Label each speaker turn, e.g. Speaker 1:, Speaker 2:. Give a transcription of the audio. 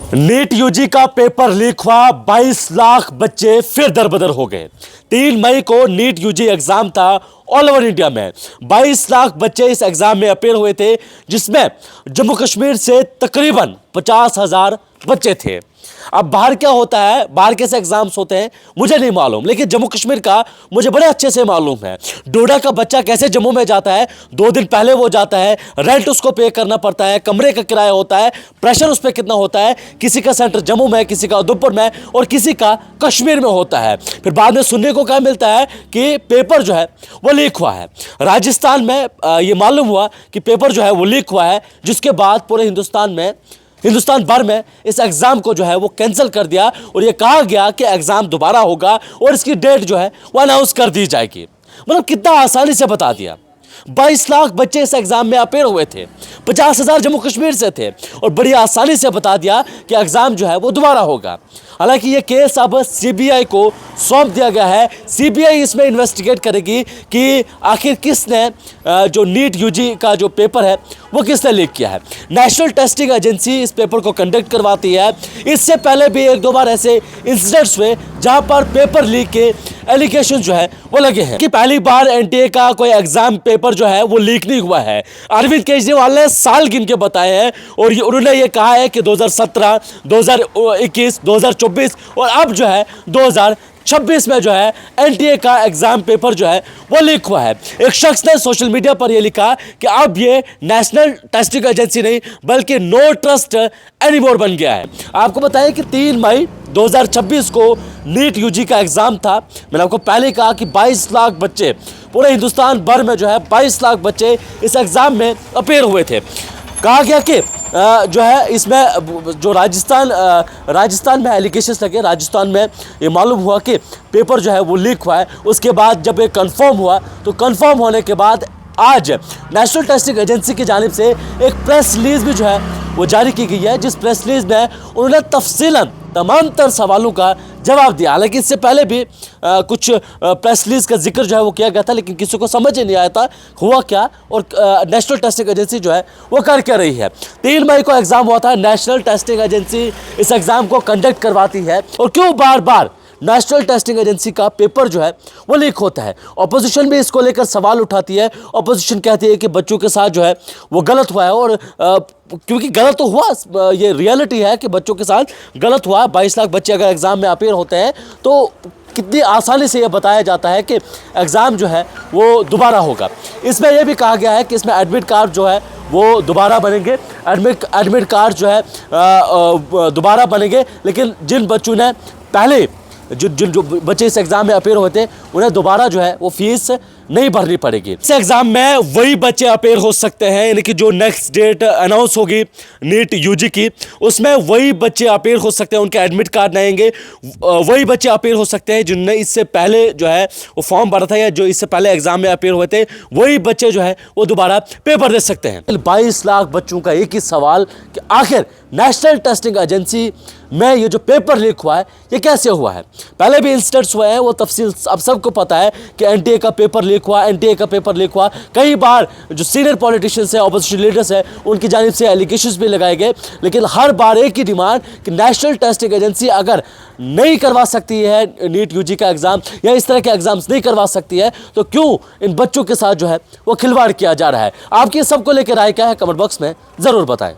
Speaker 1: NEET UG का paper leak हुआ, 22 लाख बच्चे फिर दरबदर हो गए। 3 मई को नीट यूजी एग्जाम था ऑल ओवर इंडिया में। 22 लाख बच्चे इस एग्जाम में अपीयर हुए थे, जिसमें जम्मू कश्मीर से तकरीबन 50,000 बच्चे थे। अब बाहर क्या होता है, बाहर कैसे एग्जाम्स होते हैं मुझे नहीं मालूम, लेकिन जम्मू कश्मीर का मुझे बड़े अच्छे से मालूम है। डोडा का बच्चा कैसे जम्मू में जाता है, 2 दिन पहले वो जाता है, रेंट उसको पे करना पड़ता है, कमरे का किराया होता है, प्रेशर उस पर कितना होता है। किसी का सेंटर जम्मू में, किसी का उधमपुर में और किसी का कश्मीर में होता है। फिर बाद में सुनने को क्या मिलता है कि पेपर जो है वो लीक हुआ है। राजस्थान में ये मालूम हुआ कि पेपर जो है वो लीक हुआ है, जिसके बाद पूरे हिंदुस्तान भर में इस एग्जाम को जो है वो कैंसिल कर दिया और ये कहा गया कि एग्जाम दोबारा होगा और इसकी डेट जो है वो अनाउंस कर दी जाएगी। मतलब कितना आसानी से बता दिया। 22 लाख बच्चे इस एग्जाम में अपीयर हुए थे, 50,000 जम्मू कश्मीर से थे और बड़ी आसानी से बता दिया कि एग्जाम जो है वो दोबारा होगा। हालांकि ये केस अब सीबीआई को सौंप दिया गया है। सीबीआई इसमें इन्वेस्टिगेट करेगी कि आखिर किसने जो नीट यूजी का जो पेपर है वो किसने लीक किया है। नेशनल टेस्टिंग एजेंसी इस पेपर को कंडक्ट करवाती है। इससे पहले भी 1-2 बार ऐसे इंसिडेंट्स हुए जहां पर पेपर लीक के एलिगेशन जो है वो लगे हैं कि पहली बार एनटीए का कोई एग्जाम पेपर जो है वो लीक नहीं हुआ है। अरविंद केजरीवाल ने साल गिन के बताए हैं और उन्होंने ये कहा है कि 2017, 2021, 2024 और अब जो है 2026 में जो है एनटीए का एग्जाम पेपर जो है वो लीक हुआ है। एक शख्स ने सोशल मीडिया पर यह लिखा कि अब ये नेशनल टेस्टिंग एजेंसी नहीं बल्कि नो ट्रस्ट एनीमोर बन गया है। आपको बताएं कि 3 मई 2026 को नीट यूजी का एग्जाम था। मैंने आपको पहले कहा कि 22 लाख बच्चे पूरे हिंदुस्तान भर में जो है 22 लाख बच्चे इस एग्जाम में अपीयर हुए थे। कहा गया कि जो है इसमें जो राजस्थान में एलिगेशंस लगे, राजस्थान में ये मालूम हुआ कि पेपर जो है वो लीक हुआ है। उसके बाद जब ये कंफर्म हुआ तो कंफर्म होने के बाद आज नेशनल टेस्टिंग एजेंसी की जानिब से एक प्रेस रिलीज भी जो है वो जारी की गई है, जिस प्रेस रिलीज में उन्होंने तफसीलन तमाम तर सवालों का जवाब दिया। हालांकि इससे पहले भी कुछ प्रेस रिलीज का जिक्र जो है वो किया गया था, लेकिन किसी को समझ ही नहीं आया था हुआ क्या और नेशनल टेस्टिंग एजेंसी जो है वो कर क्या रही है। 3 मई को एग्जाम हुआ था। नेशनल टेस्टिंग एजेंसी इस एग्जाम को कंडक्ट करवाती है और क्यों बार बार नेशनल टेस्टिंग एजेंसी का पेपर जो है वो लीक होता है। ऑपोजिशन भी इसको लेकर सवाल उठाती है। ऑपोजिशन कहती है कि बच्चों के साथ जो है वो गलत हुआ है और क्योंकि गलत तो हुआ, ये रियलिटी है कि बच्चों के साथ गलत हुआ। 22 लाख बच्चे अगर एग्जाम में अपीयर होते हैं तो कितनी आसानी से ये बताया जाता है कि एग्ज़ाम जो है वो दोबारा होगा। इसमें यह भी कहा गया है कि इसमें एडमिट कार्ड जो है वो दोबारा बनेंगे। एडमिट कार्ड जो है दोबारा बनेंगे, लेकिन जिन बच्चों ने पहले जो बच्चे इस एग्ज़ाम में अपीयर होते हैं उन्हें दोबारा जो है वो फीस नहीं भरनी पड़ेगी। इस एग्ज़ाम में वही बच्चे अपीयर हो सकते हैं, यानी कि जो नेक्स्ट डेट अनाउंस होगी नीट यूजी की उसमें वही बच्चे अपीयर हो सकते हैं। उनके एडमिट कार्ड नहीं आएंगे। वही बच्चे अपीयर हो सकते हैं जिनने इससे पहले जो है वो फॉर्म भरा था या जो इससे पहले एग्ज़ाम में अपीयर हुए थे। वही बच्चे जो है वो दोबारा पेपर दे सकते हैं। 22 लाख बच्चों का एक ही सवाल कि आखिर नेशनल टेस्टिंग एजेंसी में ये जो पेपर लीक हुआ है ये कैसे हुआ है। पहले भी इंसिडेंट्स हुए हैं, वो तफसील अब सबको पता है कि एनटीए का पेपर लीक हुआ, एनटीए का पेपर लीक हुआ। कई बार जो सीनियर पॉलिटिशियंस हैं, ऑपोजिशन लीडर्स हैं, उनकी जानिब से एलिगेशंस भी लगाए गए, लेकिन हर बार एक ही डिमांड कि नेशनल टेस्टिंग एजेंसी अगर नहीं करवा सकती है नीट यूजी का एग्ज़ाम या इस तरह के एग्जाम्स नहीं करवा सकती है तो क्यों इन बच्चों के साथ जो है वो खिलवाड़ किया जा रहा है। आपकी सबको लेकर राय क्या है कमेंट बॉक्स में ज़रूर बताएं।